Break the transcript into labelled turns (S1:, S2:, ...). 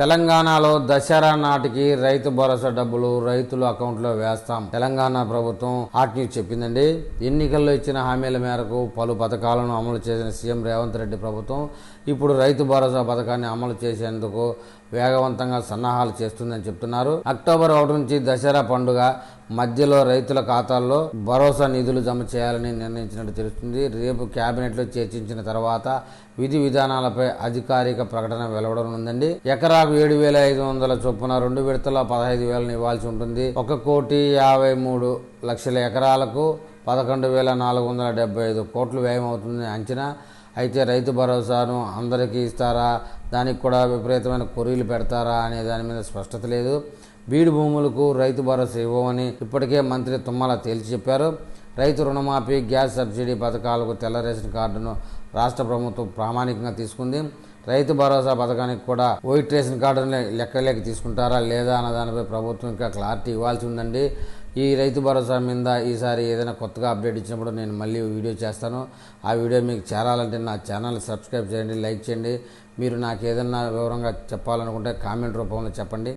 S1: తెలంగాణలో దసరా నాటికి రైతు భరోసా డబ్బులు రైతుల అకౌంట్లో వేస్తాం. తెలంగాణ ప్రభుత్వం హాట్ న్యూస్ చెప్పిందండి. ఎన్నికల్లో ఇచ్చిన హామీల మేరకు పలు పథకాలను అమలు చేసిన సీఎం రేవంత్ రెడ్డి ప్రభుత్వం ఇప్పుడు రైతు భరోసా పథకాన్ని అమలు చేసేందుకు వేగవంతంగా సన్నాహాలు చేస్తుందని చెప్తున్నారు. అక్టోబర్ 1 నుంచి దసరా పండుగ మధ్యలో రైతుల ఖాతాల్లో భరోసా నిధులు జమ చేయాలని నిర్ణయించినట్టు తెలుస్తుంది. రేపు కేబినెట్లో చర్చించిన తర్వాత విధి విధానాలపై అధికారిక ప్రకటన వెలువడనుందండి. ఎకరాకు 7,500 చొప్పున 2 విడతల్లో 15,000 ఇవ్వాల్సి ఉంటుంది. 1,53,00,000 ఎకరాలకు 11,475 కోట్లు వ్యయం అవుతుందని అంచనా. అయితే రైతు భరోసాను అందరికీ ఇస్తారా, దానికి కూడా విపరీతమైన కొరీలు పెడతారా అనే దాని మీద స్పష్టత లేదు. బీడు భూములకు రైతు భరోసా ఇవ్వమని ఇప్పటికే మంత్రి తుమ్మల తేల్చి చెప్పారు. రైతు రుణమాఫీ, గ్యాస్ సబ్సిడీ పథకాలకు తెల్ల రేషన్ కార్డును రాష్ట్ర ప్రభుత్వం ప్రామాణికంగా తీసుకుంది. రైతు భరోసా పథకానికి కూడా వైట్ రేషన్ కార్డును లెక్కలేకి తీసుకుంటారా లేదా అన్న దానిపై ప్రభుత్వం ఇంకా క్లారిటీ ఇవ్వాల్సి ఉందండి. ఈ రైతు భరోసా మీద ఈసారి ఏదైనా కొత్తగా అప్డేట్ ఇచ్చినప్పుడు నేను మళ్ళీ వీడియో చేస్తాను. ఆ వీడియో మీకు చేరాలంటే నా ఛానల్ సబ్స్క్రైబ్ చేయండి, లైక్ చేయండి. మీరు నాకు ఏదైనా వివరంగా చెప్పాలనుకుంటే కామెంట్ రూపంలో చెప్పండి.